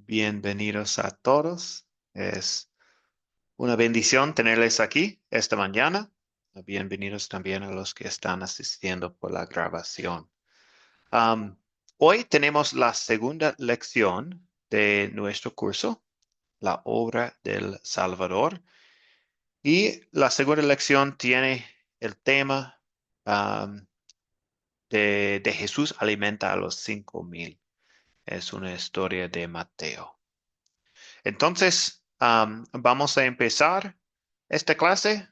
Bienvenidos a todos. Es una bendición tenerles aquí esta mañana. Bienvenidos también a los que están asistiendo por la grabación. Am, Hoy tenemos la segunda lección de nuestro curso, la obra del Salvador. Y la segunda lección tiene el tema am, de Jesús alimenta a los 5,000. Es una historia de Mateo. Entonces, vamos a empezar esta clase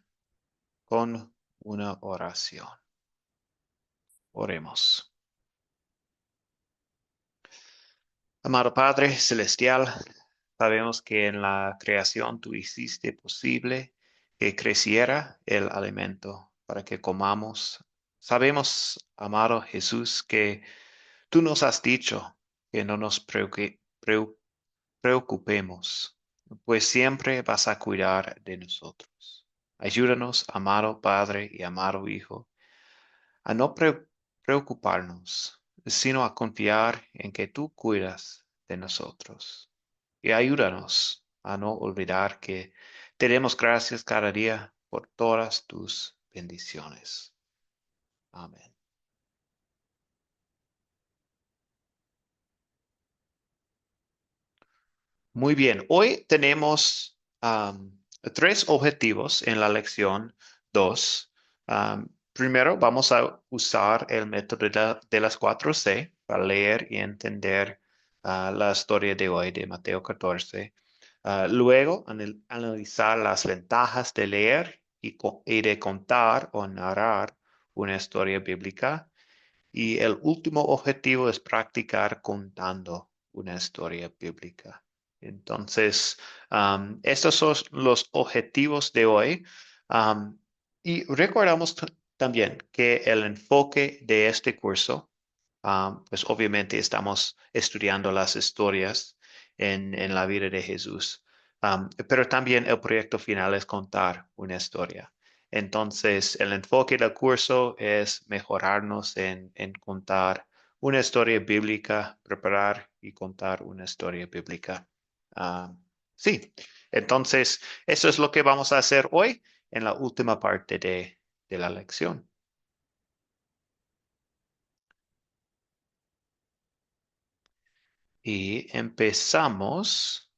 con una oración. Oremos. Amado Padre Celestial, sabemos que en la creación tú hiciste posible que creciera el alimento para que comamos. Sabemos, amado Jesús, que tú nos has dicho que no nos preocupemos, pues siempre vas a cuidar de nosotros. Ayúdanos, amado Padre y amado Hijo, a no preocuparnos, sino a confiar en que tú cuidas de nosotros. Y ayúdanos a no olvidar que te demos gracias cada día por todas tus bendiciones. Amén. Muy bien, hoy tenemos tres objetivos en la lección 2. Primero, vamos a usar el método de las 4C para leer y entender la historia de hoy de Mateo 14. Luego, analizar las ventajas de leer y de contar o narrar una historia bíblica. Y el último objetivo es practicar contando una historia bíblica. Entonces, estos son los objetivos de hoy. Um, y recordamos también que el enfoque de este curso, pues obviamente estamos estudiando las historias en la vida de Jesús. Pero también el proyecto final es contar una historia. Entonces, el enfoque del curso es mejorarnos en contar una historia bíblica, preparar y contar una historia bíblica. Ah, sí, entonces, eso es lo que vamos a hacer hoy en la última parte de la lección. Y empezamos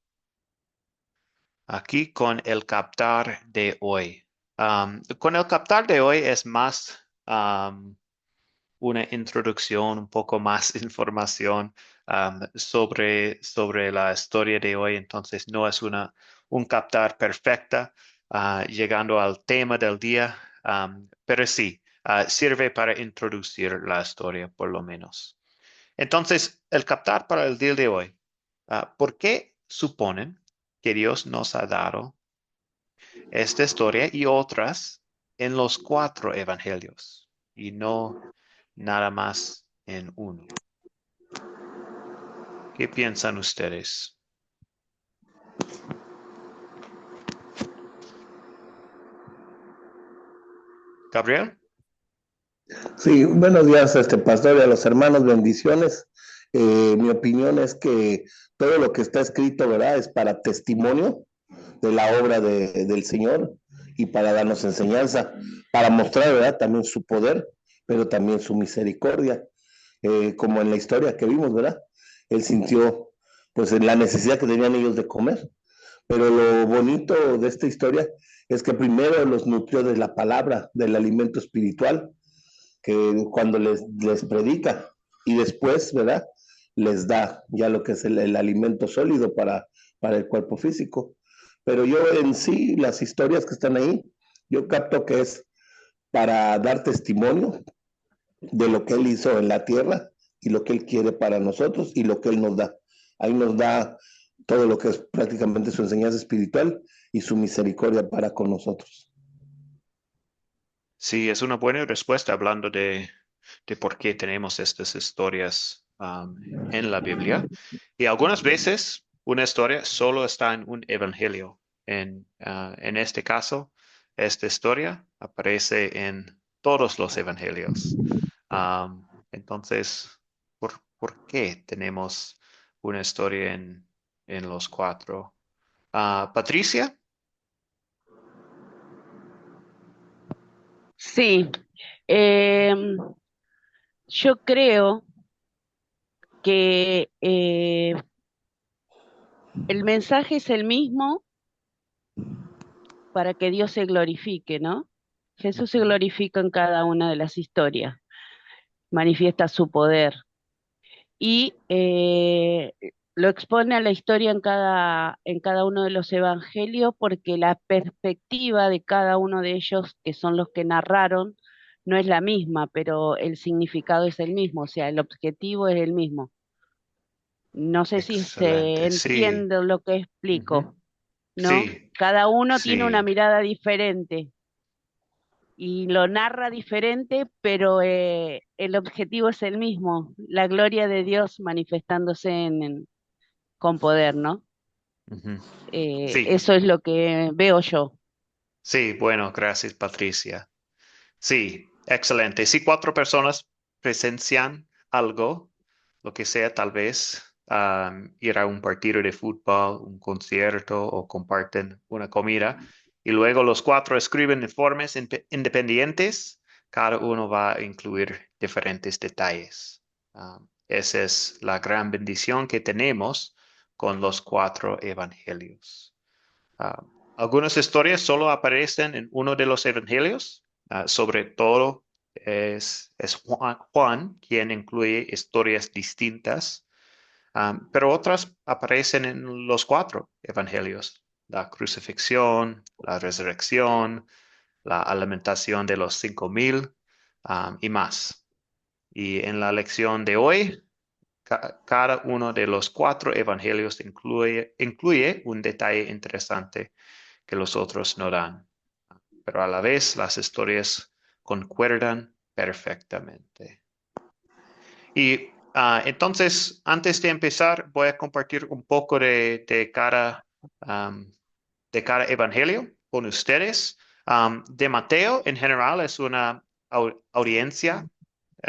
aquí con el captar de hoy. Con el captar de hoy es más una introducción, un poco más información sobre la historia de hoy. Entonces, no es un captar perfecta llegando al tema del día, pero sí, sirve para introducir la historia, por lo menos. Entonces, el captar para el día de hoy. ¿Por qué suponen que Dios nos ha dado esta historia y otras en los 4 evangelios y no nada más en uno? ¿Qué piensan ustedes? Gabriel? Sí, buenos días, pastor, y a los hermanos, bendiciones. Mi opinión es que todo lo que está escrito, ¿verdad? Es para testimonio de la obra del Señor y para darnos enseñanza, para mostrar, ¿verdad? También su poder, pero también su misericordia, como en la historia que vimos, ¿verdad? Él sintió, pues, la necesidad que tenían ellos de comer, pero lo bonito de esta historia es que primero los nutrió de la palabra, del alimento espiritual, que cuando les predica y después, ¿verdad? Les da ya lo que es el alimento sólido para el cuerpo físico. Pero yo en sí, las historias que están ahí, yo capto que es para dar testimonio de lo que Él hizo en la tierra y lo que Él quiere para nosotros y lo que Él nos da. Ahí nos da todo lo que es prácticamente su enseñanza espiritual y su misericordia para con nosotros. Sí, es una buena respuesta hablando de por qué tenemos estas historias en la Biblia. Y algunas veces una historia solo está en un evangelio. En este caso, esta historia aparece en todos los evangelios. Entonces, ¿por qué tenemos una historia en los cuatro. Patricia. Sí, em, yo creo que el mensaje es el mismo para que Dios se glorifique, ¿no? Jesús se Ujú. glorifica en cada una de las historias, manifiesta su poder y lo expone a la historia en cada uno de los evangelios porque la perspectiva de cada uno de ellos, que son los que narraron, no es la misma, pero el significado es el mismo, o sea, el objetivo es el mismo. No sé si se Excelente, sí. entiende lo que Ujú. explico, ¿no? Sí, Cada uno tiene una sí. mirada diferente y lo narra diferente, pero el objetivo es el mismo, la gloria de Dios manifestándose con poder, ¿no? Ujú. Sí, Eso es lo que veo yo. sí, bueno, gracias, Patricia. Sí, excelente. Si cuatro personas presencian algo, lo que sea, tal vez ir a un partido de fútbol, un concierto o comparten una comida, y luego los cuatro escriben informes independientes, cada uno va a incluir diferentes detalles. Esa es la gran bendición que tenemos con los cuatro evangelios. Ah, Algunas historias solo aparecen en uno de los evangelios. Sobre todo es Juan quien incluye historias distintas. Pero otras aparecen en los cuatro evangelios. La crucifixión, la resurrección, la alimentación de los 5,000, y más. Y en la lección de hoy, cada uno de los cuatro evangelios incluye un detalle interesante que los otros no dan, pero a la vez las historias concuerdan perfectamente. Y entonces, antes de empezar, voy a compartir un poco um, de cada evangelio con ustedes. De Mateo, en general, es una audiencia.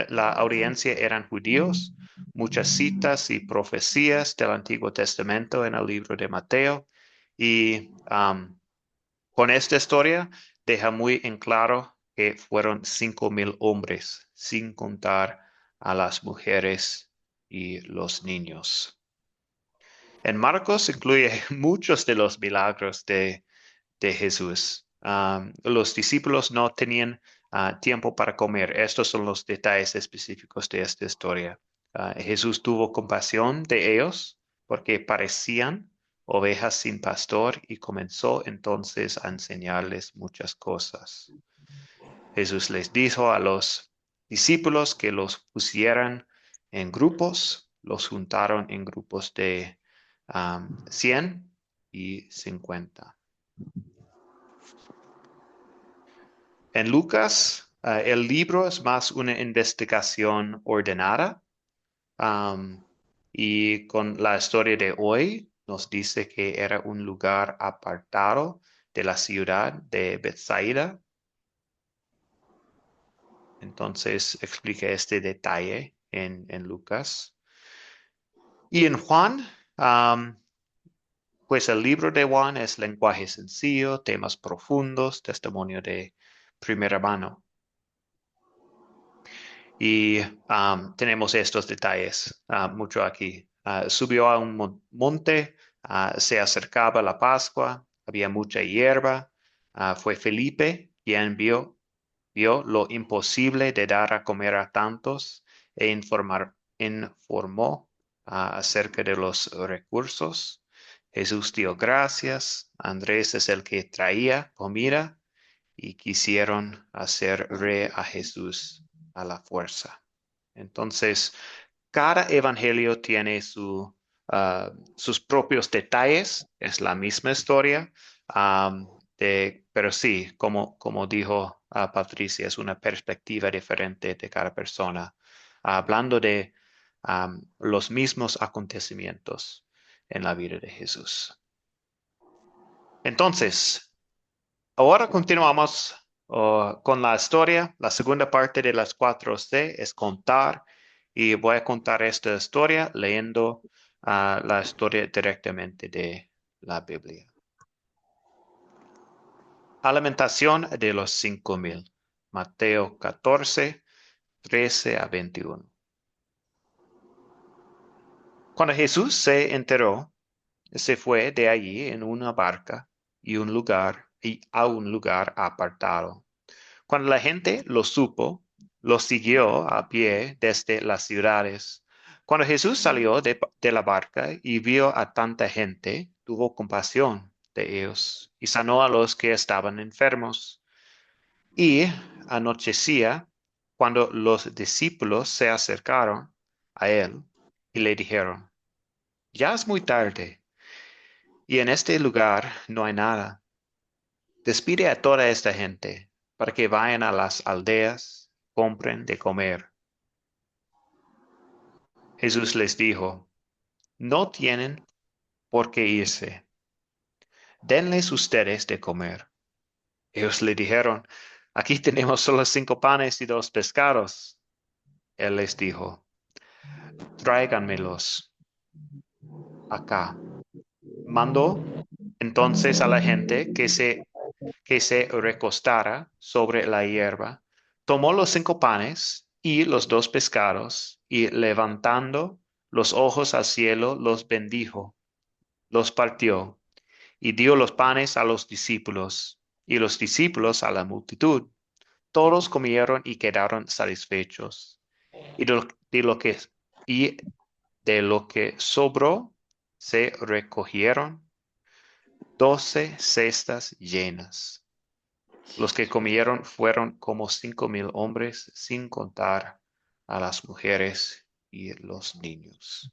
La audiencia eran judíos. Muchas citas y profecías del Antiguo Testamento en el libro de Mateo. Y con esta historia deja muy en claro que fueron 5,000 hombres, sin contar a las mujeres y los niños. En Marcos incluye muchos de los milagros de Jesús. Los discípulos no tenían tiempo para comer. Estos son los detalles específicos de esta historia. Jesús tuvo compasión de ellos porque parecían ovejas sin pastor y comenzó entonces a enseñarles muchas cosas. Jesús les dijo a los discípulos que los pusieran en grupos, los juntaron en grupos de 100 y 50. En Lucas, el libro es más una investigación ordenada, am, y con la historia de hoy nos dice que era un lugar apartado de la ciudad de Bethsaida. Entonces explica este detalle en Lucas. Y en Juan, am, pues el libro de Juan es lenguaje sencillo, temas profundos, testimonio de primera mano. Y tenemos estos detalles mucho aquí. Subió a un monte, se acercaba la Pascua, había mucha hierba. Fue Felipe quien vio lo imposible de dar a comer a tantos e informó acerca de los recursos. Jesús dio gracias. Andrés es el que traía comida y quisieron hacer rey a Jesús a la fuerza. Entonces, cada evangelio tiene sus propios detalles, es la misma historia, pero sí, como dijo Patricia, es una perspectiva diferente de cada persona, hablando de los mismos acontecimientos en la vida de Jesús. Entonces, ahora continuamos con la historia. La segunda parte de las 4C es contar y voy a contar esta historia leyendo la historia directamente de la Biblia. Alimentación de los 5,000. Mateo 14, 13 a 21. Cuando Jesús se enteró, se fue de allí en una barca y a un lugar apartado. Cuando la gente lo supo, lo siguió a pie desde las ciudades. Cuando Jesús salió de la barca y vio a tanta gente, tuvo compasión de ellos y sanó a los que estaban enfermos. Y anochecía cuando los discípulos se acercaron a él y le dijeron, ya es muy tarde y en este lugar no hay nada. Despide a toda esta gente para que vayan a las aldeas, compren de comer. Jesús les dijo, no tienen por qué irse. Denles ustedes de comer. Ellos le dijeron, aquí tenemos solo 5 panes y 2 pescados. Él les dijo, tráiganmelos acá. Mandó entonces a la gente que se recostara sobre la hierba, tomó los 5 panes y los 2 pescados, y levantando los ojos al cielo, los bendijo, los partió, y dio los panes a los discípulos, y los discípulos a la multitud. Todos comieron y quedaron satisfechos. Y de lo que, y de lo que sobró, se recogieron 12 cestas llenas. Los que comieron fueron como 5,000 hombres, sin contar a las mujeres y los niños.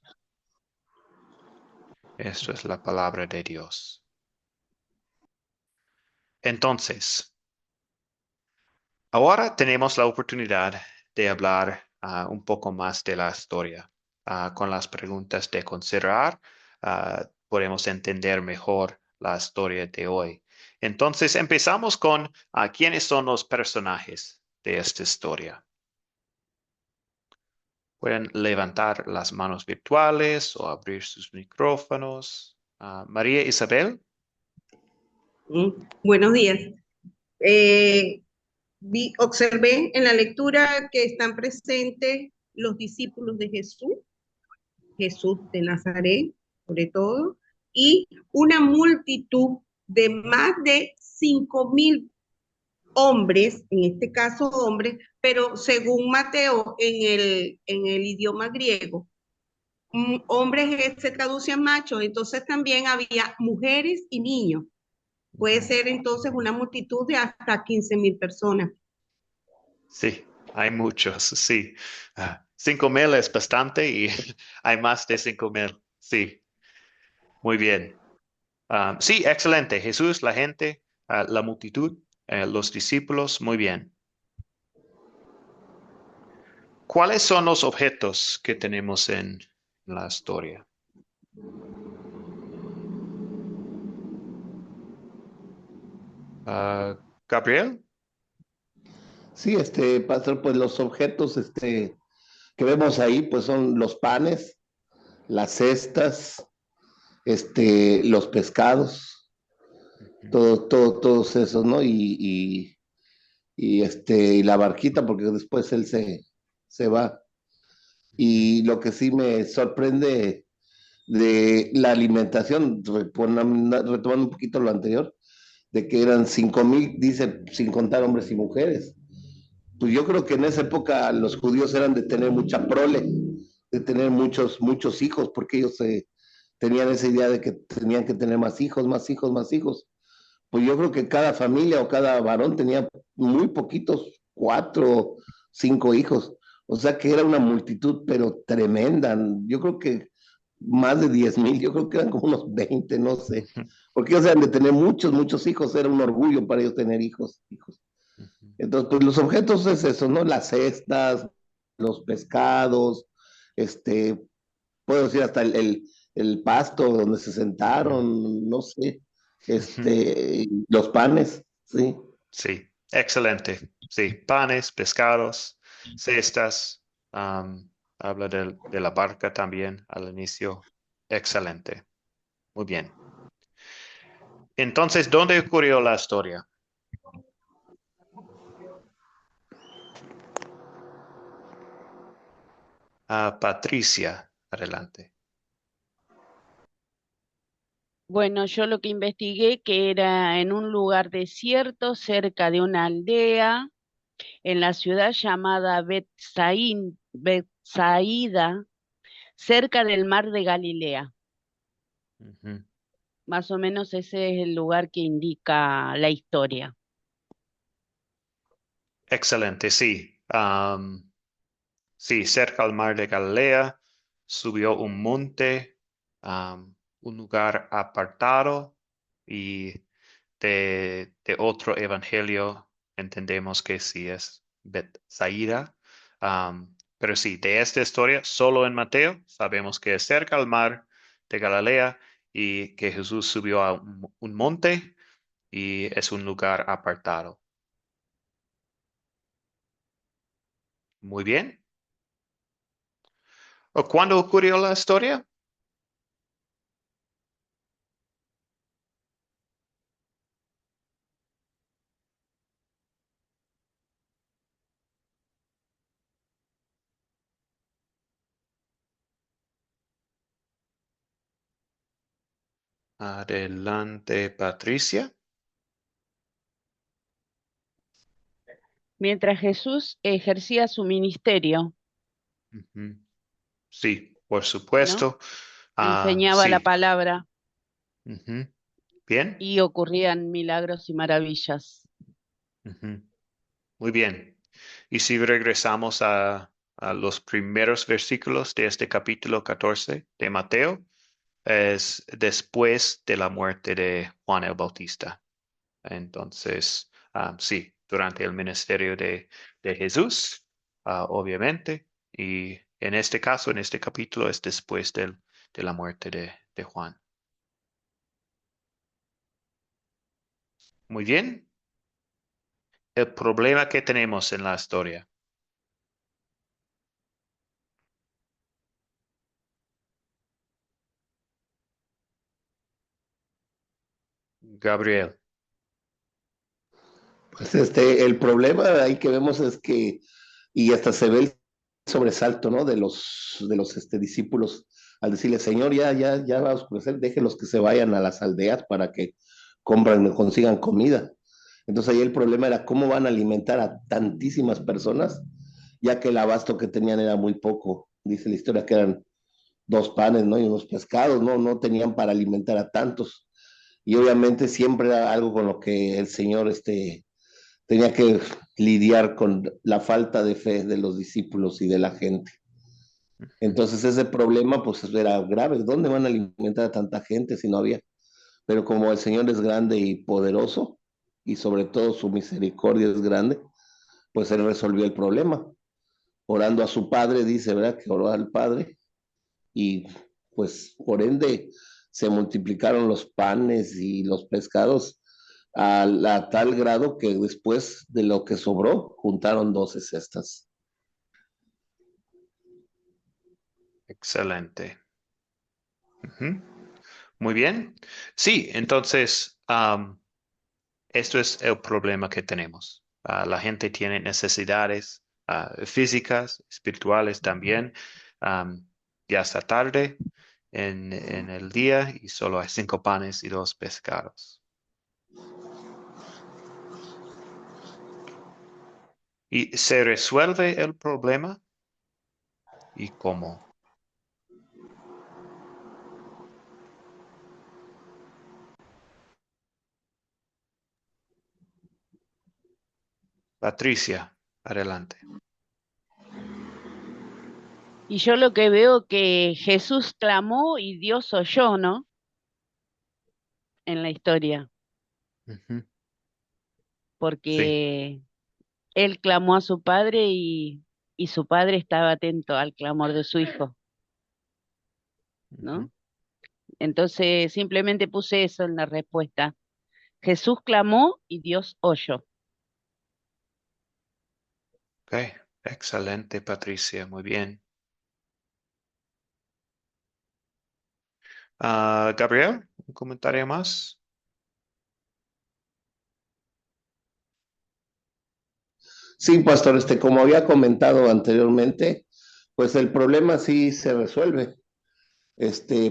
Esto es la palabra de Dios. Entonces, ahora tenemos la oportunidad de hablar un poco más de la historia. Con las preguntas de considerar, podemos entender mejor la historia de hoy. Entonces, empezamos con quiénes son los personajes de esta historia. Pueden levantar las manos virtuales o abrir sus micrófonos. María Isabel. Buenos días. Observé en la lectura que están presentes los discípulos de Jesús, Jesús de Nazaret, sobre todo, y una multitud de más de 5,000 hombres, en este caso hombres, pero según Mateo, en el idioma griego, hombres se traduce a machos, entonces también había mujeres y niños. Puede ser entonces una multitud de hasta 15,000 personas. Sí, hay muchos, sí. 5,000 es bastante y hay más de 5,000. Sí, muy bien. Sí, excelente. Jesús, la gente, la multitud, los discípulos, muy bien. ¿Cuáles son los objetos que tenemos en la historia? Gabriel. Sí, pastor, pues los objetos, que vemos ahí, pues son los panes, las cestas, los pescados, todos esos, ¿no? Y la barquita, porque después él se va. Y lo que sí me sorprende de la alimentación, retomando un poquito lo anterior, de que eran 5,000, dice, sin contar hombres y mujeres. Pues yo creo que en esa época los judíos eran de tener mucha prole, de tener muchos hijos, porque ellos tenían esa idea de que tenían que tener más hijos, más hijos, más hijos. Pues yo creo que cada familia o cada varón tenía muy poquitos, 4, 5 hijos. O sea que era una multitud, pero tremenda. Yo creo que más de 10,000, yo creo que eran como unos 20, no sé. Porque ellos eran de tener muchos hijos, era un orgullo para ellos tener hijos. Entonces, pues los objetos es eso, ¿no? Las cestas, los pescados, este, puedo decir hasta el pasto donde se sentaron, no sé, los panes, sí. Sí, excelente. Sí, panes, pescados, cestas. Habla de la barca también al inicio Excelente. Muy bien. Entonces, ¿dónde ocurrió la historia? Patricia, adelante. Bueno, yo lo que investigué que era en un lugar desierto, cerca de una aldea, en la ciudad llamada Betsaída, cerca del mar de Galilea. Ujú. Más o menos ese es el lugar que indica la historia. Excelente, sí. Sí, cerca al mar de Galilea, subió un monte, un lugar apartado y de otro evangelio entendemos que sí es Bethsaida. Pero sí, de esta historia, solo en Mateo, sabemos que es cerca al mar de Galilea y que Jesús subió a un monte y es un lugar apartado. Muy bien. ¿Cuándo ocurrió la historia? Adelante, Patricia. Mientras Jesús ejercía su ministerio, Ujú. Sí, por ¿no? supuesto. Enseñaba la Sí. palabra Ujú. Bien. y ocurrían milagros y maravillas. Ujú. Muy bien. Y si regresamos a los primeros versículos de este capítulo 14 de Mateo, es después de la muerte de Juan el Bautista. Entonces, sí, durante el ministerio de Jesús, obviamente, y en este caso, en este capítulo, es después de la muerte de Juan. Muy bien. El problema que tenemos en la historia. Gabriel. Pues el problema ahí que vemos es que, y hasta se ve el sobresalto, ¿no? De los discípulos al decirle, Señor, ya va a oscurecer, déjenlos que se vayan a las aldeas para que compran, consigan comida. Entonces ahí el problema era cómo van a alimentar a tantísimas personas, ya que el abasto que tenían era muy poco. Dice la historia que eran 2 panes, ¿no? Y unos pescados, ¿no? No tenían para alimentar a tantos. Y obviamente siempre era algo con lo que el Señor, tenía que lidiar con la falta de fe de los discípulos y de la gente. Ujú. Entonces ese problema pues era grave. ¿Dónde van a alimentar a tanta gente si no había? Pero como el Señor es grande y poderoso y sobre todo su misericordia es grande, pues Él resolvió el problema. Orando a su Padre, dice, ¿verdad? Que oró al Padre y pues por ende se multiplicaron los panes y los pescados a tal grado que después de lo que sobró, juntaron 12 cestas. Excelente. Ujú. Muy bien. Sí, entonces, esto es el problema que tenemos. La gente tiene necesidades físicas, espirituales también. Am, ya está tarde en el día y solo hay 5 panes y 2 pescados. ¿Y se resuelve el problema? ¿Y cómo? Patricia, adelante. Y yo lo que veo que Jesús clamó y Dios oyó, ¿no? En la historia, Ujú. Sí. porque él clamó a su padre y su padre estaba atento al clamor de su hijo, ¿no? Ujú. Entonces simplemente puse eso en la respuesta. Jesús clamó y Dios oyó. Ok, excelente, Patricia, muy bien. Gabriel, ¿un comentario más? Sí, pastor, como había comentado anteriormente, pues el problema sí se resuelve,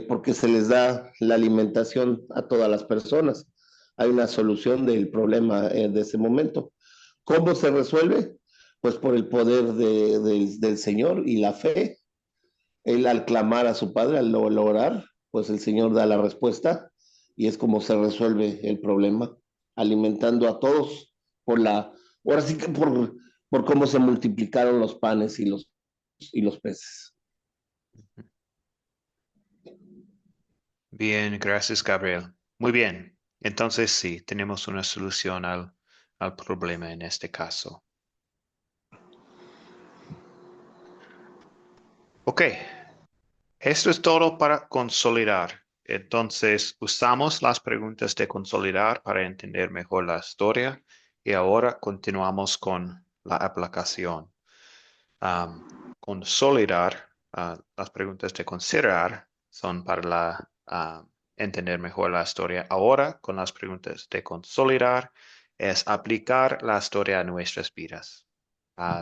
porque se les da la alimentación a todas las personas. Hay una solución del problema de ese momento. ¿Cómo se resuelve? Pues por el poder del Señor y la fe. Él al clamar a su Padre, al orar, pues el Señor da la respuesta y es como se resuelve el problema, alimentando a todos ahora sí que por cómo se multiplicaron los panes y los peces. Bien, gracias, Gabriel. Muy bien. Entonces sí, tenemos una solución al problema en este caso. Ok, esto es todo para consolidar. Entonces, usamos las preguntas de consolidar para entender mejor la historia y ahora continuamos con la aplicación. Am, Consolidar, las preguntas de considerar son para entender mejor la historia. Ahora, con las preguntas de consolidar, es aplicar la historia a nuestras vidas,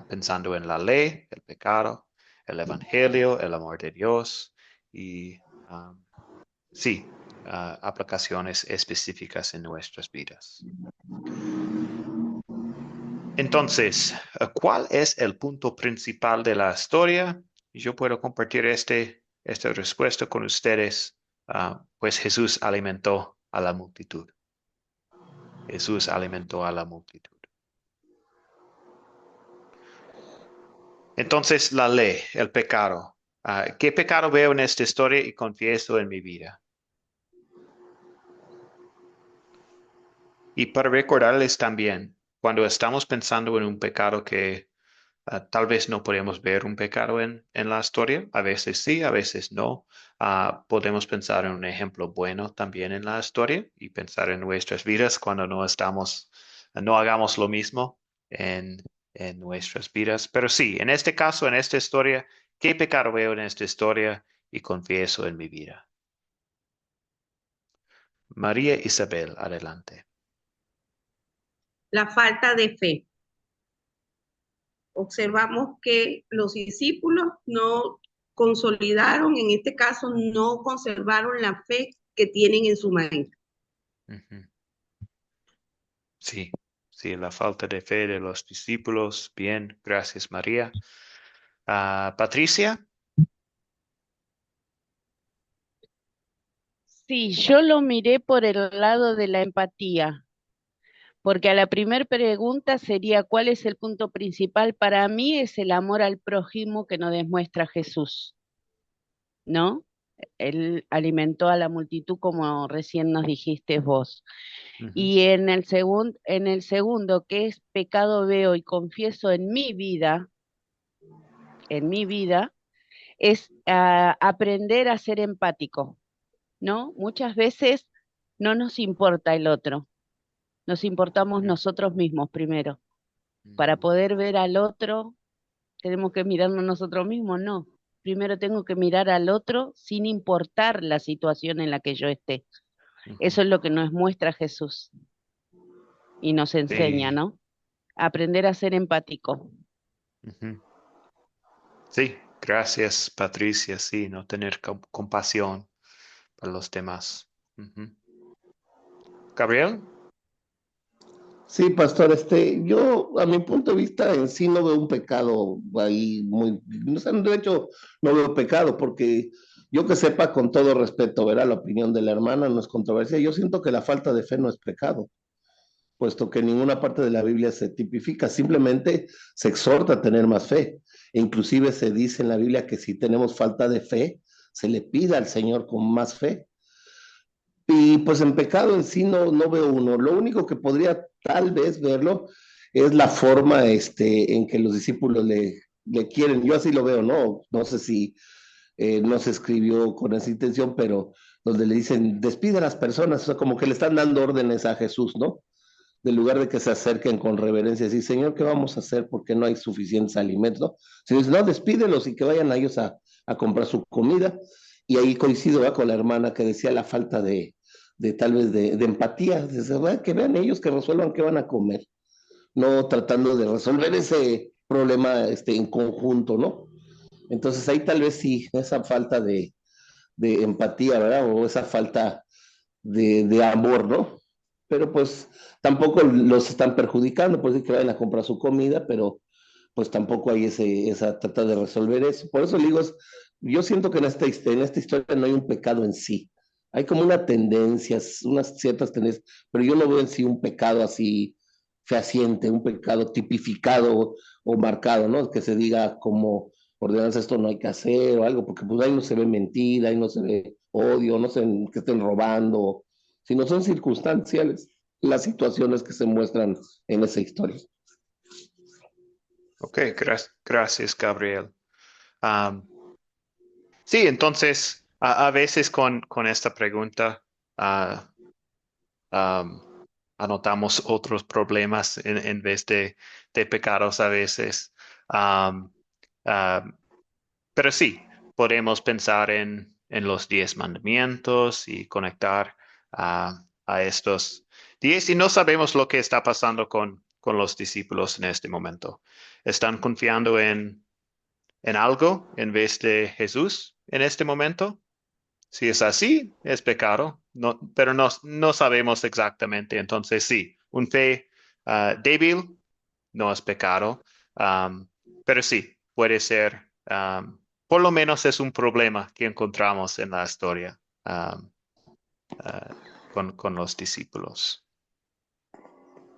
pensando en la ley, el pecado, el evangelio, el amor de Dios y, sí, aplicaciones específicas en nuestras vidas. Entonces, ¿cuál es el punto principal de la historia? Yo puedo compartir esta respuesta con ustedes. Pues Jesús alimentó a la multitud. Jesús alimentó a la multitud. Entonces, la ley, el pecado. ¿Qué pecado veo en esta historia y confieso en mi vida? Y para recordarles también, cuando estamos pensando en un pecado que tal vez no podemos ver un pecado en la historia, a veces sí, a veces no. Podemos pensar en un ejemplo bueno también en la historia y pensar en nuestras vidas cuando no hagamos lo mismo en nuestras vidas. Pero sí, en este caso, en esta historia, ¿qué pecado veo en esta historia y confieso en mi vida? María Isabel, adelante. La falta de fe. Observamos que los discípulos no consolidaron, en este caso, no conservaron la fe que tienen en su maestro. Ujú. Sí, sí, la falta de fe de los discípulos. Bien, gracias, María. Patricia. Sí, yo lo miré por el lado de la empatía, porque a la primera pregunta sería, ¿cuál es el punto principal? Para mí es el amor al prójimo que nos demuestra Jesús, ¿no? Él alimentó a la multitud como recién nos dijiste vos. Ujú. Y en el segundo, que es pecado veo y confieso en mi vida, es aprender a ser empático, ¿no? Muchas veces no nos importa el otro, nos importamos Mm, nosotros mismos primero. Para mm, poder ver al otro, tenemos que mirarnos nosotros mismos, no. Primero tengo que mirar al otro sin importar la situación en la que yo esté. ujú. Eso es lo que nos muestra Jesús y nos enseña, Sí, ¿no? Aprender a ser empático. ujú. Sí, gracias, Patricia. Sí, no tener compasión para los demás. Ujú. Gabriel. Sí, pastor, yo a mi punto de vista en sí no veo un pecado ahí no sé, de hecho no veo pecado porque yo que sepa con todo respeto, verá la opinión de la hermana, no es controversia, yo siento que la falta de fe no es pecado, puesto que en ninguna parte de la Biblia se tipifica, simplemente se exhorta a tener más fe. E inclusive se dice en la Biblia que si tenemos falta de fe, se le pida al Señor con más fe. Y pues en pecado en sí no veo uno. Lo único que podría tal vez verlo es la forma en que los discípulos le quieren. Yo así lo veo, ¿no? No sé si no se escribió con esa intención, pero donde le dicen, despide a las personas, o sea, como que le están dando órdenes a Jesús, ¿no? De lugar de que se acerquen con reverencia y decir, Señor, ¿qué vamos a hacer? Porque no hay suficientes alimentos, ¿no? Se dice, no, despídelos y que vayan a ellos a comprar su comida. Y ahí coincido, ¿va?, con la hermana que decía la falta de tal vez de empatía, que vean ellos, que resuelvan qué van a comer, no tratando de resolver ese problema en conjunto, ¿no? Entonces ahí tal vez sí, esa falta de empatía, ¿verdad? O esa falta de amor, ¿no? Pero pues tampoco los están perjudicando, pues sí que vayan a comprar su comida, pero pues tampoco hay esa trata de resolver eso. Por eso le digo, yo siento que en esta historia no hay un pecado en sí. Hay como una tendencia, unas ciertas tendencias, pero yo no veo en sí un pecado así fehaciente, un pecado tipificado o marcado, ¿no? Que se diga como ordenanza esto no hay que hacer o algo, porque pues ahí no se ve mentira, ahí no se ve odio, no se que estén robando, sino son circunstanciales las situaciones que se muestran en esa historia. Ok, gracias, Gabriel. Sí, entonces, a veces con esta pregunta ah, am, anotamos otros problemas en vez de pecados a veces. Am, am, pero sí, podemos pensar en los 10 mandamientos y conectar a estos 10 y no sabemos lo que está pasando con los discípulos en este momento. ¿Están confiando en algo en vez de Jesús en este momento? Si es así, es pecado, no, pero no sabemos exactamente. Entonces, sí, un fe débil no es pecado, um, pero sí, puede ser, por lo menos es un problema que encontramos en la historia con los discípulos.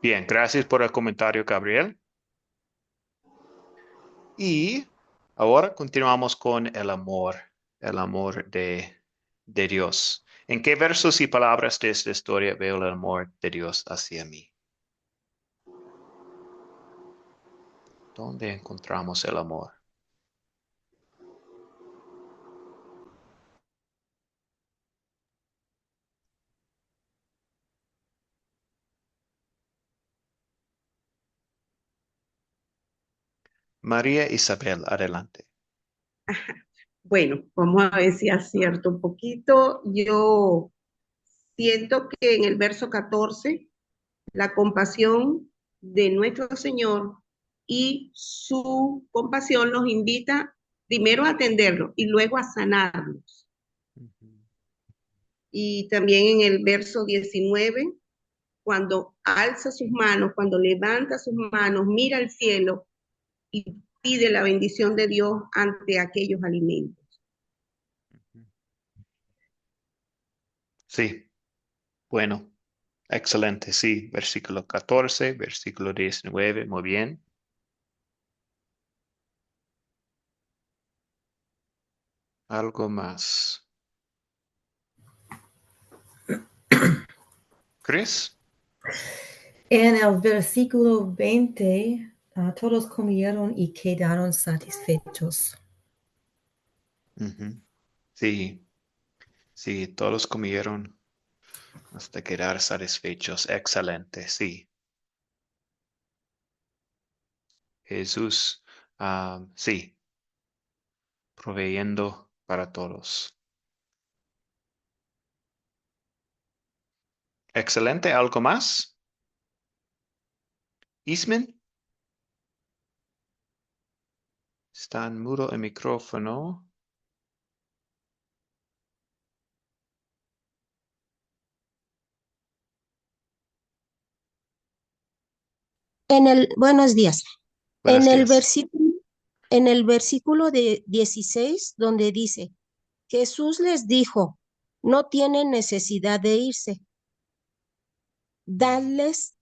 Bien, gracias por el comentario, Gabriel. Y ahora continuamos con el amor de Dios. ¿En qué versos y palabras de esta historia veo el amor de Dios hacia mí? ¿Dónde encontramos el amor? María Isabel, adelante. Bueno, vamos a ver si acierto un poquito. Yo siento que en el verso 14, la compasión de nuestro Señor y su compasión nos invita primero a atenderlo y luego a sanarlos. Y también en el verso 19, cuando alza sus manos, cuando levanta sus manos, mira al cielo y pide la bendición de Dios ante aquellos alimentos. Sí, bueno, excelente, sí. Versículo 14, versículo 19, muy bien. Algo más. Chris? En el versículo 20, todos comieron y quedaron satisfechos. Sí, sí, todos comieron hasta quedar satisfechos. Excelente, sí. Jesús, sí, proveyendo para todos. Excelente, ¿algo más? Ismen, está en mudo el micrófono. Buenos días. Buenos En el días. versículo, en el versículo de 16, donde dice, Jesús les dijo, no tienen necesidad de irse, dadles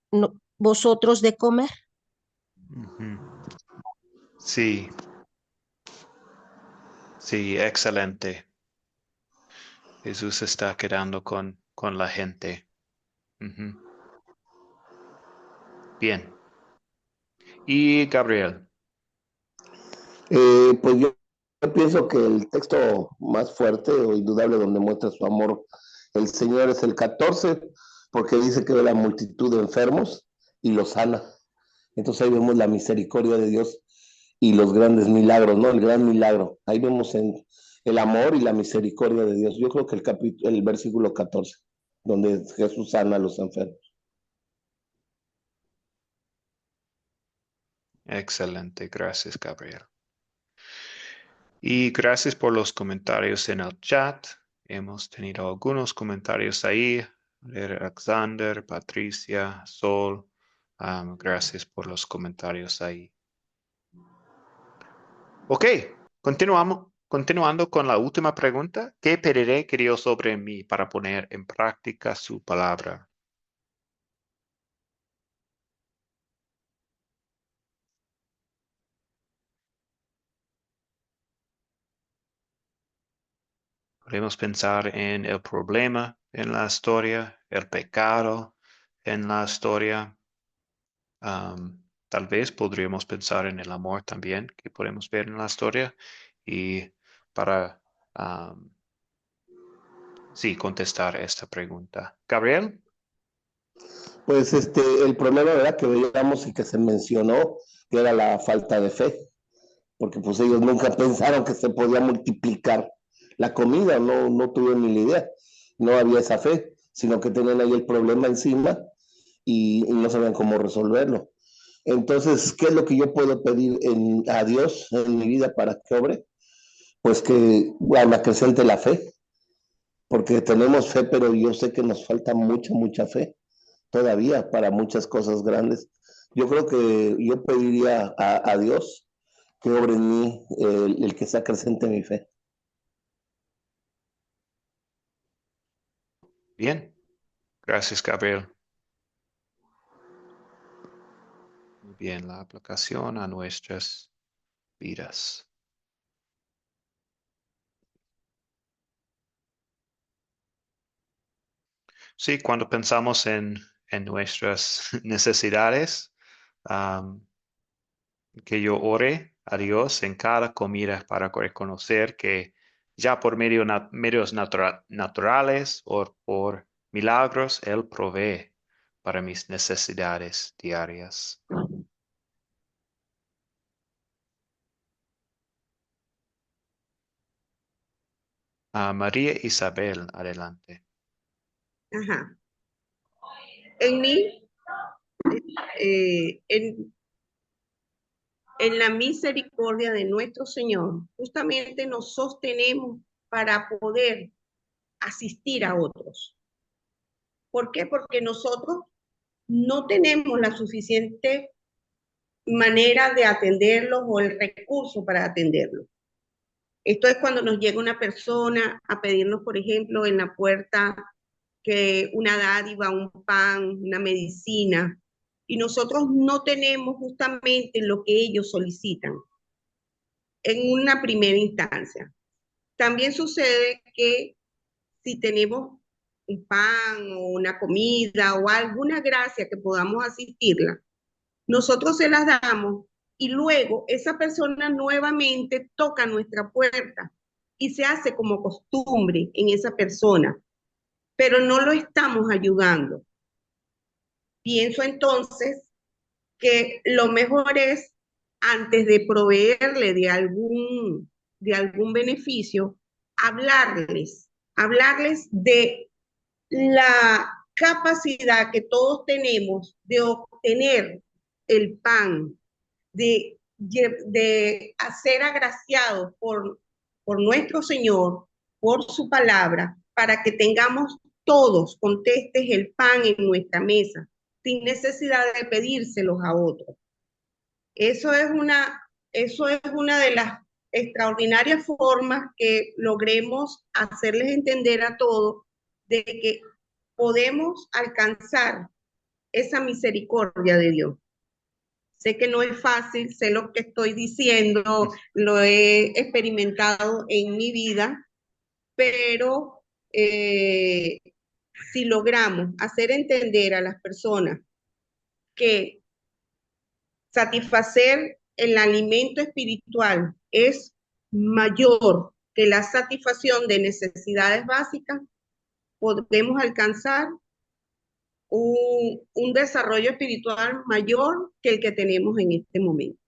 vosotros de comer. Ujú. Sí, sí, excelente. Jesús está quedando con la gente. Ujú. Bien. Y Gabriel. Pues yo pienso que el texto más fuerte o indudable donde muestra su amor el Señor es el 14, porque dice que ve la multitud de enfermos y los sana. Entonces ahí vemos la misericordia de Dios y los grandes milagros, ¿no? El gran milagro. Ahí vemos el amor y la misericordia de Dios. Yo creo que el versículo 14, donde Jesús sana a los enfermos. Excelente, gracias, Gabriel. Y gracias por los comentarios en el chat. Hemos tenido algunos comentarios ahí. Alexander, Patricia, Sol. Gracias por los comentarios ahí. Ok, continuando con la última pregunta. ¿Qué pediré que Dios sobre mí para poner en práctica su palabra? Podemos pensar en el problema en la historia, el pecado en la historia. Tal vez podríamos pensar en el amor también que podemos ver en la historia y para, sí, contestar esta pregunta. Gabriel, Pues el problema, ¿verdad? Que veíamos y que se mencionó, que era la falta de fe, porque pues ellos nunca pensaron que se podía multiplicar la comida, no tuvieron ni la idea, no había esa fe, sino que tenían ahí el problema encima y no sabían cómo resolverlo. Entonces, ¿qué es lo que yo puedo pedir a Dios en mi vida para que obre? Pues que me acrecente la fe, porque tenemos fe, pero yo sé que nos falta mucha fe todavía para muchas cosas grandes. Yo creo que yo pediría a Dios que obre en mí el que se acrecente mi fe. bien. Gracias, Gabriel. Muy bien, la aplicación a nuestras vidas. Sí, cuando pensamos en nuestras necesidades, que yo ore a Dios en cada comida para reconocer que ya por medios naturales o por milagros, Él provee para mis necesidades diarias. María Isabel, adelante. Ajá. En mí, en la misericordia de nuestro Señor, justamente nos sostenemos para poder asistir a otros. ¿Por qué? Porque nosotros no tenemos la suficiente manera de atenderlos o el recurso para atenderlos. Esto es cuando nos llega una persona a pedirnos, por ejemplo, en la puerta que una dádiva, un pan, una medicina, y nosotros no tenemos justamente lo que ellos solicitan en una primera instancia. También sucede que si tenemos un pan o una comida o alguna gracia que podamos asistirla, nosotros se las damos y luego esa persona nuevamente toca nuestra puerta y se hace como costumbre en esa persona, pero no lo estamos ayudando. Pienso entonces que lo mejor es, antes de proveerle de algún beneficio, hablarles de la capacidad que todos tenemos de obtener el pan, de ser agraciados por nuestro Señor, por su palabra, para que tengamos todos contestes el pan en nuestra mesa, sin necesidad de pedírselos a otros. Eso es una de las extraordinarias formas que logremos hacerles entender a todos de que podemos alcanzar esa misericordia de Dios. Sé que no es fácil, sé lo que estoy diciendo, lo he experimentado en mi vida, pero si logramos hacer entender a las personas que satisfacer el alimento espiritual es mayor que la satisfacción de necesidades básicas, podemos alcanzar un desarrollo espiritual mayor que el que tenemos en este momento.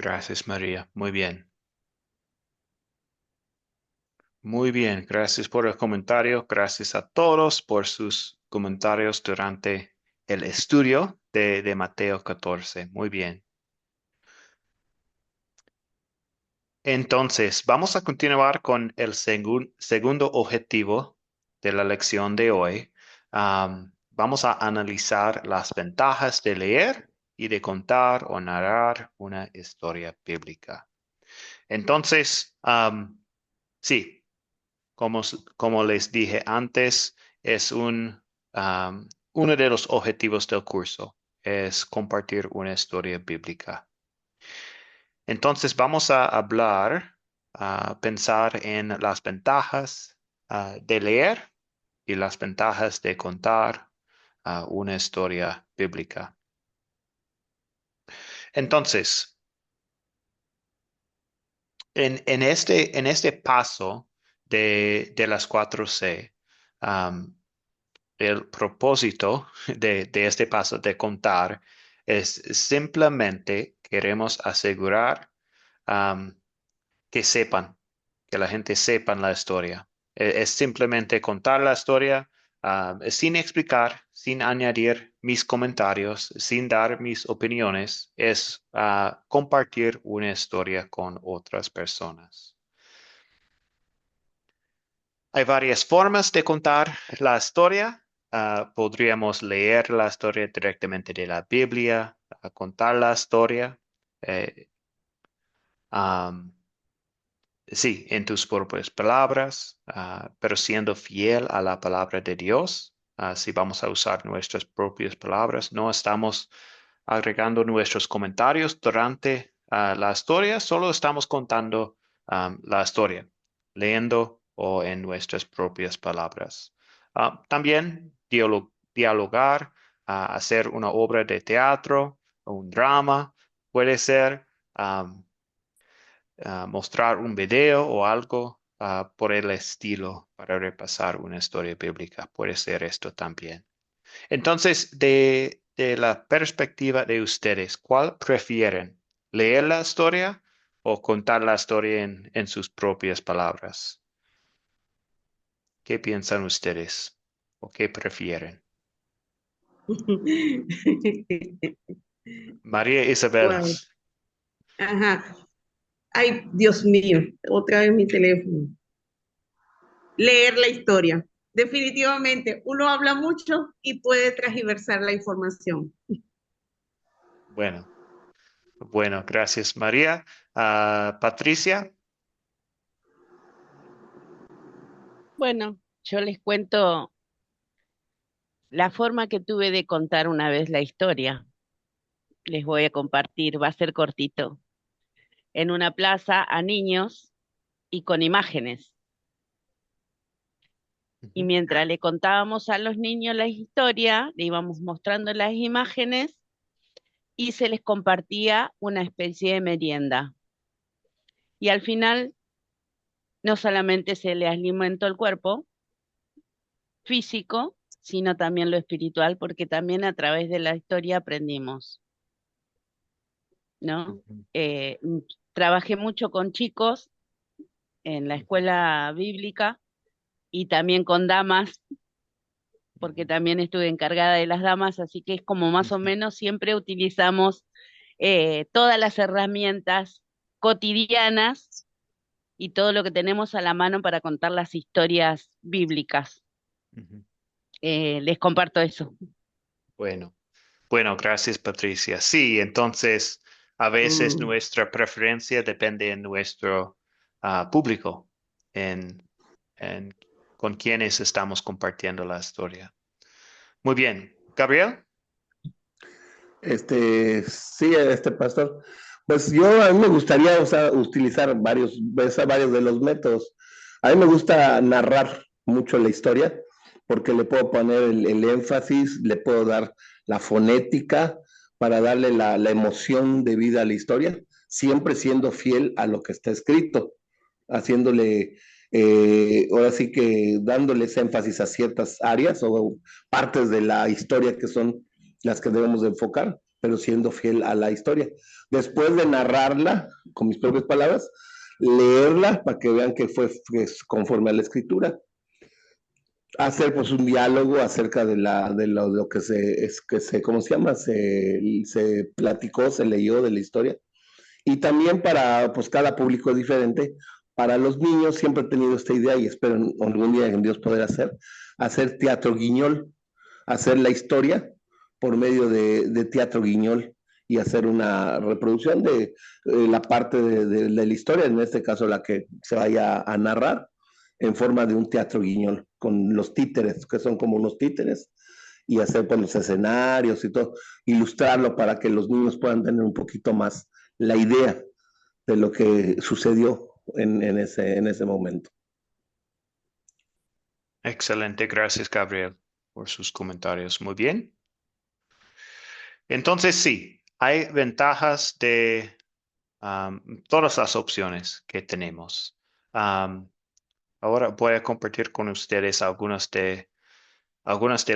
Gracias, María. Muy bien. Muy bien. Gracias por el comentario. Gracias a todos por sus comentarios durante el estudio de Mateo 14. Muy bien. Entonces, vamos a continuar con el segundo objetivo de la lección de hoy. Vamos a analizar las ventajas de leer y de contar o narrar una historia bíblica. Entonces, sí, como les dije antes, es uno de los objetivos del curso, es compartir una historia bíblica. Entonces vamos a hablar, a pensar en las ventajas de leer y las ventajas de contar una historia bíblica. Entonces, en este paso de las 4C, el propósito de este paso de contar es simplemente queremos asegurar que sepan, que la gente sepa la historia. Es simplemente contar la historia sin explicar, sin añadir mis comentarios, sin dar mis opiniones. Es compartir una historia con otras personas. Hay varias formas de contar la historia. Podríamos leer la historia directamente de la Biblia, contar la historia. eh, um, Sí, en tus propias palabras, pero siendo fiel a la palabra de Dios. Si vamos a usar nuestras propias palabras, no estamos agregando nuestros comentarios durante la historia, solo estamos contando la historia, leyendo o en nuestras propias palabras. También dialogar, hacer una obra de teatro o un drama, puede ser. Mostrar un video o algo por el estilo para repasar una historia bíblica. Puede ser esto también. Entonces, de la perspectiva de ustedes, ¿cuál prefieren? ¿Leer la historia o contar la historia en sus propias palabras? ¿Qué piensan ustedes? ¿O qué prefieren? María Isabel. Wow. Ajá. Ay, Dios mío, otra vez mi teléfono. Leer la historia. Definitivamente, uno habla mucho y puede transgiversar la información. Bueno, gracias María. Patricia. Bueno, yo les cuento la forma que tuve de contar una vez la historia. Les voy a compartir, va a ser cortito. En una plaza a niños y con imágenes. Y mientras le contábamos a los niños la historia, le íbamos mostrando las imágenes y se les compartía una especie de merienda. Y al final, no solamente se le alimentó el cuerpo físico, sino también lo espiritual, porque también a través de la historia aprendimos, ¿no? Trabajé mucho con chicos en la escuela bíblica y también con damas, porque también estuve encargada de las damas, así que es como más o menos siempre utilizamos todas las herramientas cotidianas y todo lo que tenemos a la mano para contar las historias bíblicas. Les comparto eso. Bueno, gracias Patricia. Sí, entonces a veces nuestra preferencia depende en nuestro público, con quienes estamos compartiendo la historia. Muy bien. Gabriel. Sí, pastor. Pues a mí me gustaría utilizar varios de los métodos. A mí me gusta narrar mucho la historia porque le puedo poner el énfasis, le puedo dar la fonética para darle la emoción de vida a la historia, siempre siendo fiel a lo que está escrito, haciéndole, ahora sí que dándoles énfasis a ciertas áreas o partes de la historia que son las que debemos de enfocar, pero siendo fiel a la historia. Después de narrarla con mis propias palabras, leerla para que vean que es conforme a la escritura, hacer pues un diálogo acerca de lo que ¿cómo se llama? Se platicó, se leyó de la historia. Y también para, pues cada público es diferente. Para los niños siempre he tenido esta idea y espero algún día en Dios poder hacer teatro guiñol, hacer la historia por medio de teatro guiñol y hacer una reproducción de la parte de la historia, en este caso la que se vaya a narrar, en forma de un teatro guiñol, con los títeres, que son como unos títeres, y hacer pues, los escenarios y todo, ilustrarlo para que los niños puedan tener un poquito más la idea de lo que sucedió en ese momento. Excelente, gracias Gabriel por sus comentarios. Muy bien. Entonces sí, hay ventajas de todas las opciones que tenemos. Ahora voy a compartir con ustedes algunas de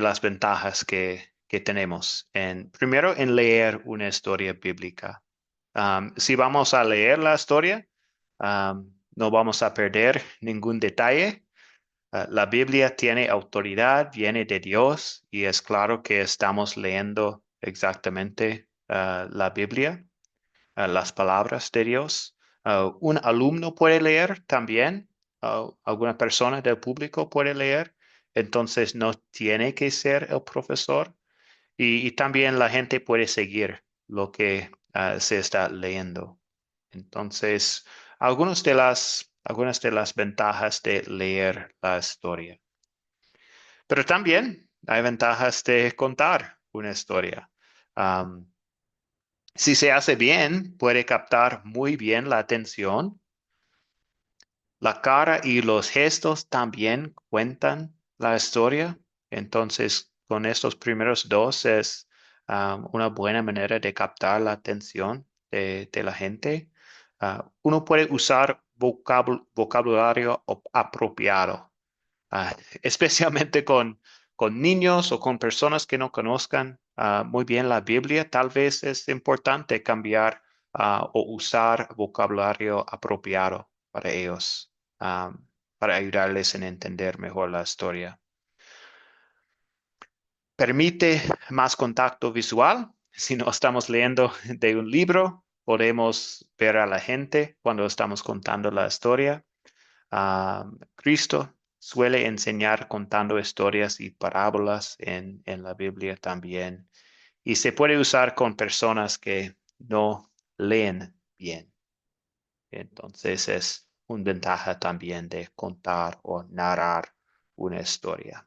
las ventajas que tenemos. Primero, en leer una historia bíblica. Si vamos a leer la historia, no vamos a perder ningún detalle. La Biblia tiene autoridad, viene de Dios y es claro que estamos leyendo exactamente la Biblia, las palabras de Dios. Un alumno puede leer también, alguna persona del público puede leer, entonces no tiene que ser el profesor y también la gente puede seguir lo que se está leyendo. Entonces, algunas de las ventajas de leer la historia. Pero también hay ventajas de contar una historia. Um, si se hace bien, puede captar muy bien la atención. La cara y los gestos también cuentan la historia. Entonces, con estos primeros dos es una buena manera de captar la atención de la gente. Uno puede usar vocabulario apropiado, especialmente con niños o con personas que no conozcan muy bien la Biblia. Tal vez es importante cambiar o usar vocabulario apropiado para ellos, para ayudarles en entender mejor la historia. Permite más contacto visual. Si no estamos leyendo de un libro, podemos ver a la gente cuando estamos contando la historia. Cristo suele enseñar contando historias y parábolas en la Biblia también. Y se puede usar con personas que no leen bien. Entonces es una ventaja también de contar o narrar una historia.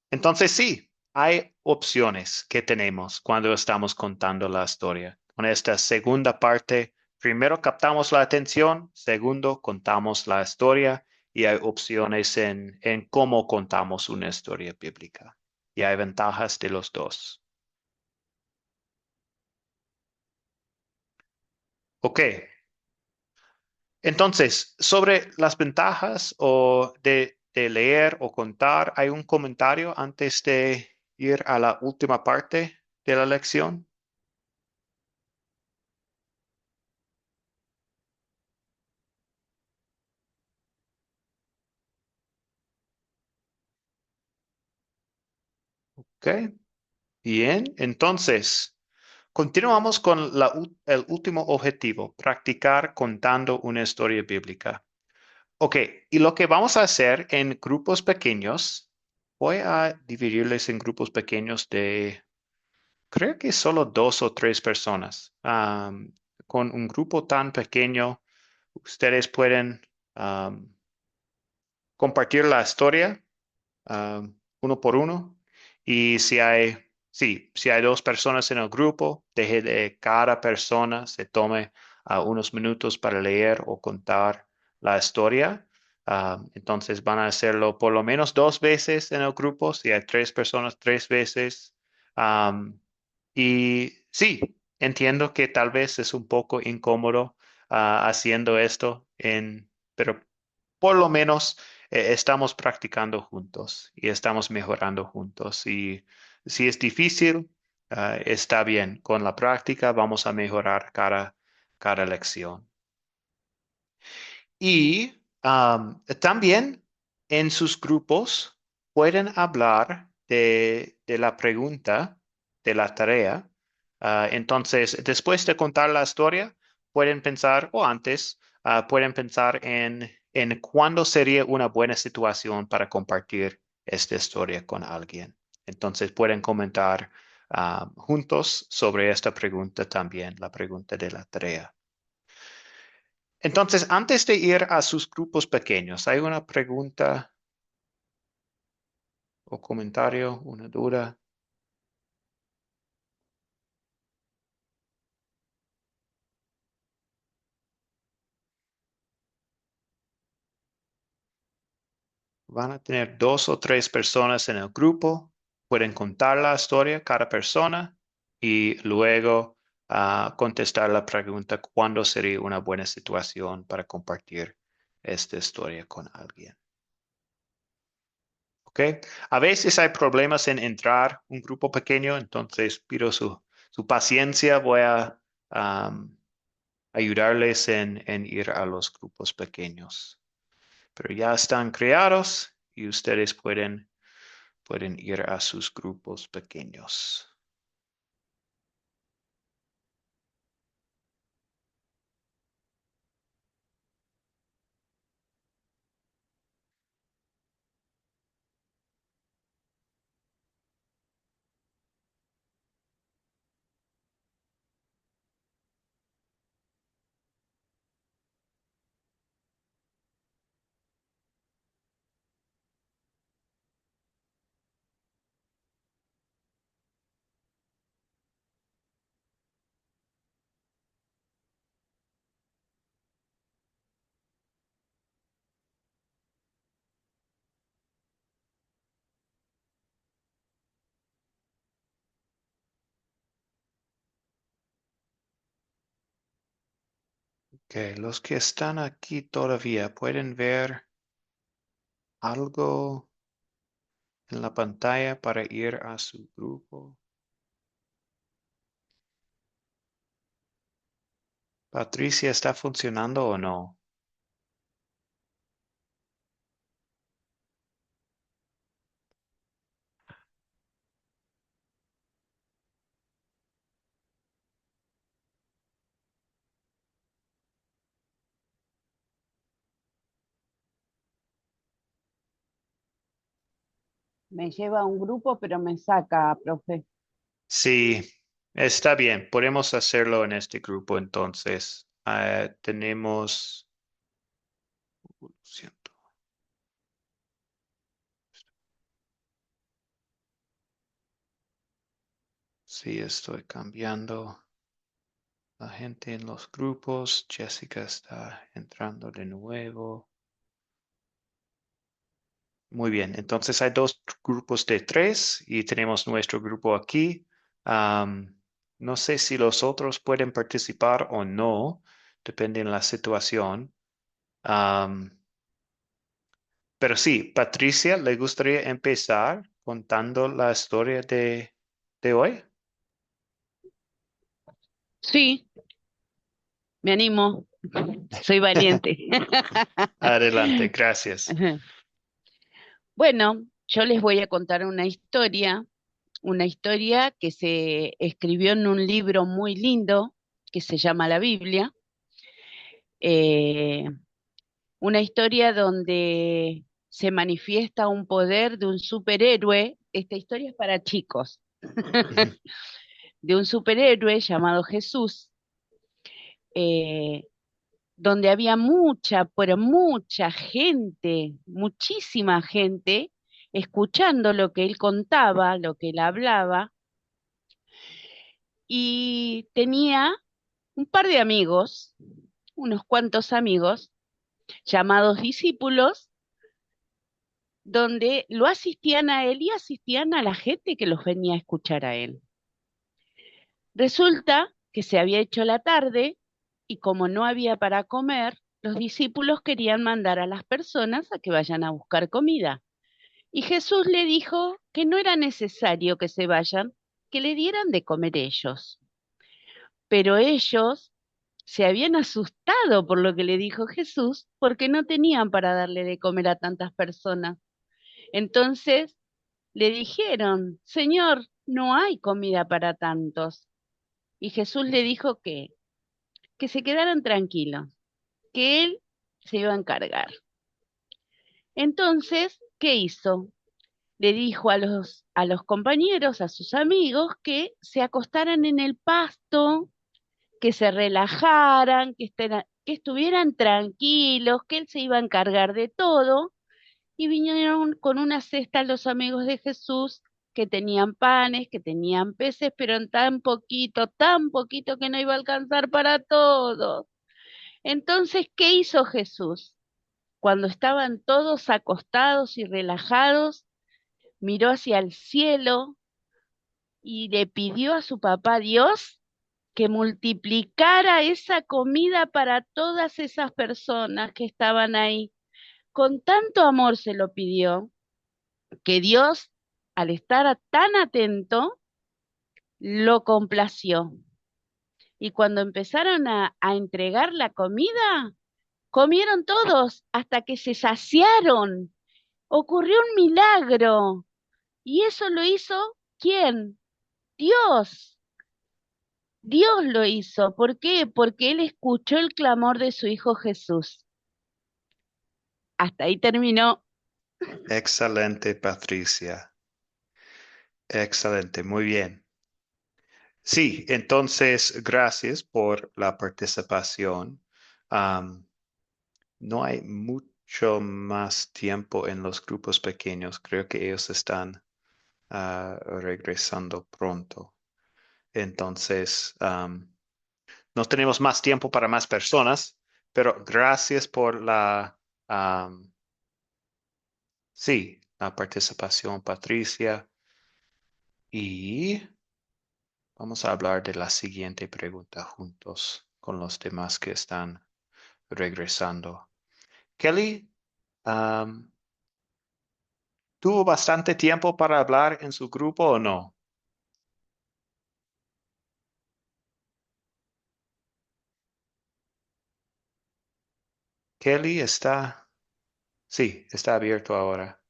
Entonces sí, hay opciones que tenemos cuando estamos contando la historia. Con esta segunda parte, primero captamos la atención, segundo contamos la historia y hay opciones en cómo contamos una historia bíblica. Y hay ventajas de los dos. Ok. Entonces, sobre las ventajas de leer o contar, ¿hay un comentario antes de ir a la última parte de la lección? Ok, bien. Entonces, continuamos con el último objetivo, practicar contando una historia bíblica. Ok, y lo que vamos a hacer en grupos pequeños, voy a dividirles en grupos pequeños de, creo que solo 2 o 3 personas. Con un grupo tan pequeño, ustedes pueden compartir la historia uno por uno. Y si hay 2 personas en el grupo, deje de cada persona se tome unos minutos para leer o contar la historia. Entonces van a hacerlo por lo menos 2 veces en el grupo. Si hay 3 personas, 3 veces. Y sí, entiendo que tal vez es un poco incómodo haciendo esto, pero por lo menos estamos practicando juntos y estamos mejorando juntos. Y Si es difícil, está bien. Con la práctica vamos a mejorar cada lección. Y también en sus grupos pueden hablar de la pregunta, de la tarea. Entonces, después de contar la historia, pueden pensar, o antes, pueden pensar en cuándo sería una buena situación para compartir esta historia con alguien. Entonces, pueden comentar juntos sobre esta pregunta también, la pregunta de la tarea. Entonces, antes de ir a sus grupos pequeños, ¿hay una pregunta o comentario, una duda? Van a tener 2 o 3 personas en el grupo, pueden contar la historia cada persona y luego contestar la pregunta, ¿cuándo sería una buena situación para compartir esta historia con alguien? ¿Ok? A veces hay problemas en entrar un grupo pequeño, entonces pido su paciencia. Voy a ayudarles en ir a los grupos pequeños. Pero ya están creados y ustedes pueden ir a sus grupos pequeños. Ok, los que están aquí todavía pueden ver algo en la pantalla para ir a su grupo. Patricia, ¿está funcionando o no? Me lleva a un grupo, pero me saca, profe. Sí, está bien. Podemos hacerlo en este grupo entonces. Tenemos... Siento. Sí, estoy cambiando la gente en los grupos. Jessica está entrando de nuevo. Muy bien, entonces hay 2 grupos de 3 y tenemos nuestro grupo aquí. No sé si los otros pueden participar o no, depende de la situación. Am, pero sí, Patricia, ¿le gustaría empezar contando la historia de hoy? Sí, me animo. Soy valiente. Adelante, gracias. Bueno, yo les voy a contar una historia que se escribió en un libro muy lindo que se llama la Biblia. Eh, una historia donde se manifiesta un poder de un superhéroe. Esta historia es para chicos, Ujú. de un superhéroe llamado Jesús, eh, donde había mucha, pero mucha gente, muchísima gente, escuchando lo que él contaba, lo que él hablaba, y tenía un par de amigos, unos cuantos amigos, llamados discípulos, donde lo asistían a él y asistían a la gente que los venía a escuchar a él. Resulta que se había hecho la tarde y como no había para comer, los discípulos querían mandar a las personas a que vayan a buscar comida. Y Jesús le dijo que no era necesario que se vayan, que le dieran de comer ellos. Pero ellos se habían asustado por lo que le dijo Jesús, porque no tenían para darle de comer a tantas personas. Entonces le dijeron, Señor, no hay comida para tantos. Y Jesús le dijo que se quedaran tranquilos, que él se iba a encargar. Entonces, ¿qué hizo? Le dijo a los compañeros, a sus amigos, que se acostaran en el pasto, que se relajaran, que estuvieran tranquilos, que él se iba a encargar de todo. Y vinieron con una cesta los amigos de Jesús que tenían panes, que tenían peces, pero en tan poquito que no iba a alcanzar para todos. Entonces, ¿qué hizo Jesús? Cuando estaban todos acostados y relajados, miró hacia el cielo y le pidió a su papá Dios que multiplicara esa comida para todas esas personas que estaban ahí. Con tanto amor se lo pidió que Dios, al estar tan atento, lo complació. Y cuando empezaron a entregar la comida, comieron todos hasta que se saciaron. Ocurrió un milagro. ¿Y eso lo hizo quién? Dios. Dios lo hizo. ¿Por qué? Porque Él escuchó el clamor de su Hijo Jesús. Hasta ahí terminó. Excelente, Patricia. Excelente, muy bien. Sí, entonces, gracias por la participación. Am, no hay mucho más tiempo en los grupos pequeños. Creo que ellos están regresando pronto. Entonces, no tenemos más tiempo para más personas, pero gracias por am, sí, la participación, Patricia. Y vamos a hablar de la siguiente pregunta juntos con los demás que están regresando. Kelly, am, ¿tuvo bastante tiempo para hablar en su grupo o no? Kelly está, sí, está abierto ahora.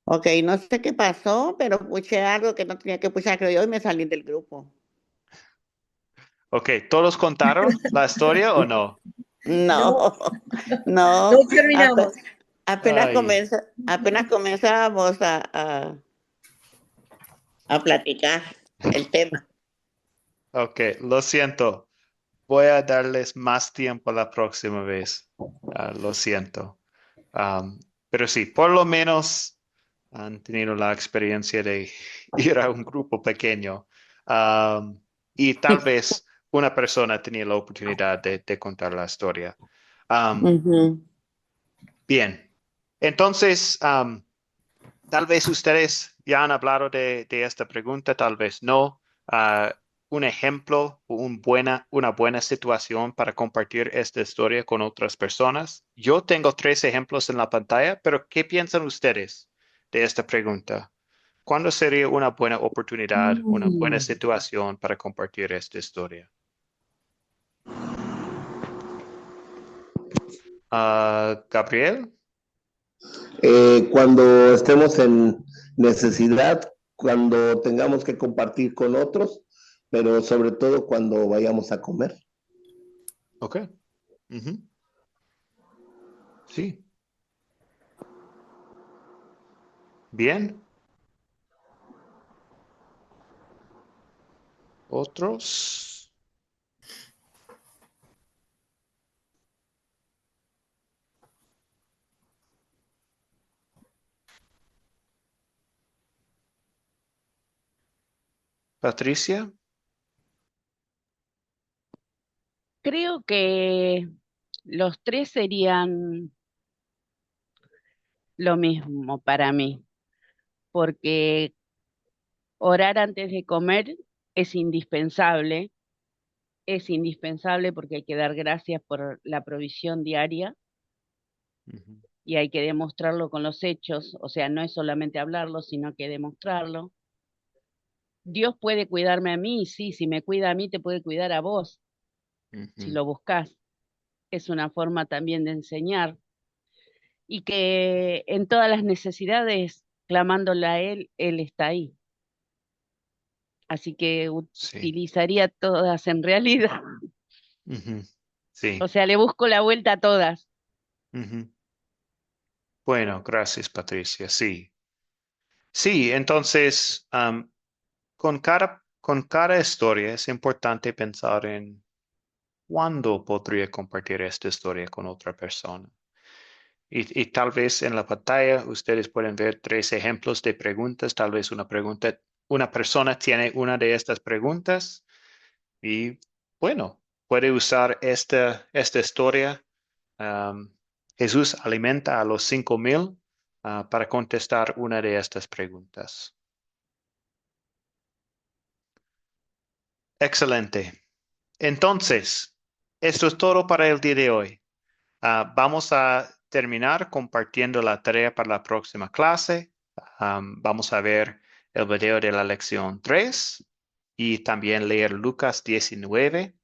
Ok, no sé qué pasó, pero puse algo que no tenía que puchar, creo yo, y me salí del grupo. Ok, ¿todos contaron la historia o no? No, No, no no, terminamos. apenas Ay, apenas comenzábamos a platicar el tema. ok, lo siento. Voy a darles más tiempo la próxima vez. Lo siento. Am, pero sí, por lo menos han tenido la experiencia de ir a un grupo pequeño. Am, y tal vez una persona tenía la oportunidad de contar la historia. Am, Ujú. bien, entonces, tal vez ustedes ya han hablado de esta pregunta, tal vez no. Un ejemplo, una buena situación para compartir esta historia con otras personas. Yo tengo 3 ejemplos en la pantalla, pero ¿qué piensan ustedes de esta pregunta? ¿Cuándo sería una buena oportunidad, una buena Mm. situación para compartir esta historia? Gabriel, Cuando estemos en necesidad, cuando tengamos que compartir con otros, pero sobre todo cuando vayamos a comer. ok. Ujú. Sí, bien. ¿Otros? Patricia. Creo que los tres serían lo mismo para mí, porque orar antes de comer es indispensable, es indispensable porque hay que dar gracias por la provisión diaria. Ujú. y hay que demostrarlo con los hechos, o sea, no es solamente hablarlo, sino que demostrarlo. Dios puede cuidarme a mí, sí, si me cuida a mí, te puede cuidar a vos, si Ujú. lo buscas. Es una forma también de enseñar. Y que en todas las necesidades, clamándole a Él está ahí. Así que Sí. utilizaría todas en realidad. Ujú. O Sí. sea, le busco la vuelta a todas. Ujú. Bueno, gracias, Patricia. Sí. Sí, entonces, con cada historia es importante pensar en cuándo podría compartir esta historia con otra persona. Y tal vez en la pantalla ustedes pueden ver 3 ejemplos de preguntas. Tal vez una persona tiene una de estas preguntas y bueno, puede usar esta historia. um, Jesús alimenta a los 5,000 para contestar una de estas preguntas. Excelente. Entonces, esto es todo para el día de hoy. Vamos a terminar compartiendo la tarea para la próxima clase. Vamos a ver el video de la lección 3 y también leer Lucas 19,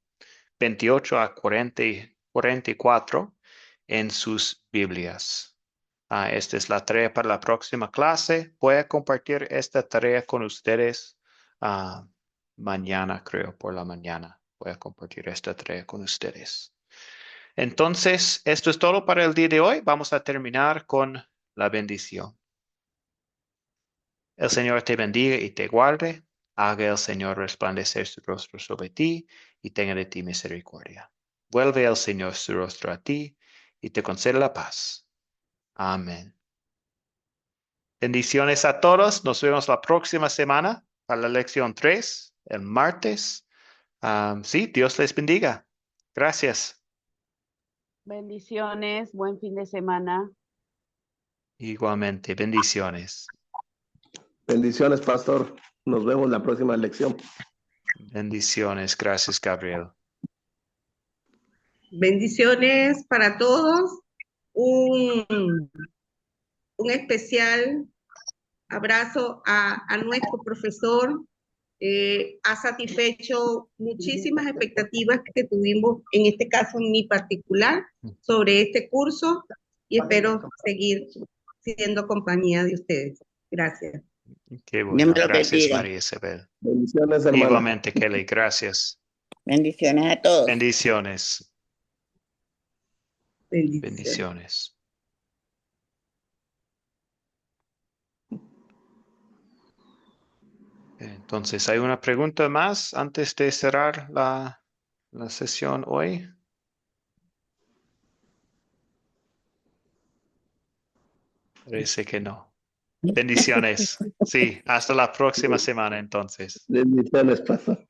28 a 44 en sus Biblias. Esta es la tarea para la próxima clase. Voy a compartir esta tarea con ustedes mañana, creo, por la mañana. Voy a compartir esta tarea con ustedes. Entonces, esto es todo para el día de hoy. Vamos a terminar con la bendición. El Señor te bendiga y te guarde. Haga el Señor resplandecer su rostro sobre ti y tenga de ti misericordia. Vuelve el Señor su rostro a ti y te conceda la paz. Amén. Bendiciones a todos. Nos vemos la próxima semana para la lección 3, el martes. Sí, Dios les bendiga. Gracias. Bendiciones, buen fin de semana. Igualmente, bendiciones. Bendiciones, pastor. Nos vemos la próxima lección. Bendiciones. Gracias, Gabriel. Bendiciones para todos. Un especial abrazo a nuestro profesor. Ha satisfecho muchísimas expectativas que tuvimos, en este caso en mi particular, sobre este curso y espero seguir siendo compañía de ustedes. Gracias. Qué Dios bueno. me lo Gracias, bendiga. María Isabel. Bendiciones, hermana. Igualmente, Kelly. Gracias. Bendiciones a todos. Bendiciones. Bendiciones. Bendiciones. Entonces, ¿hay una pregunta más antes de cerrar la sesión hoy? Parece que no. Bendiciones. Sí, hasta la próxima semana entonces. Bendiciones, pastor.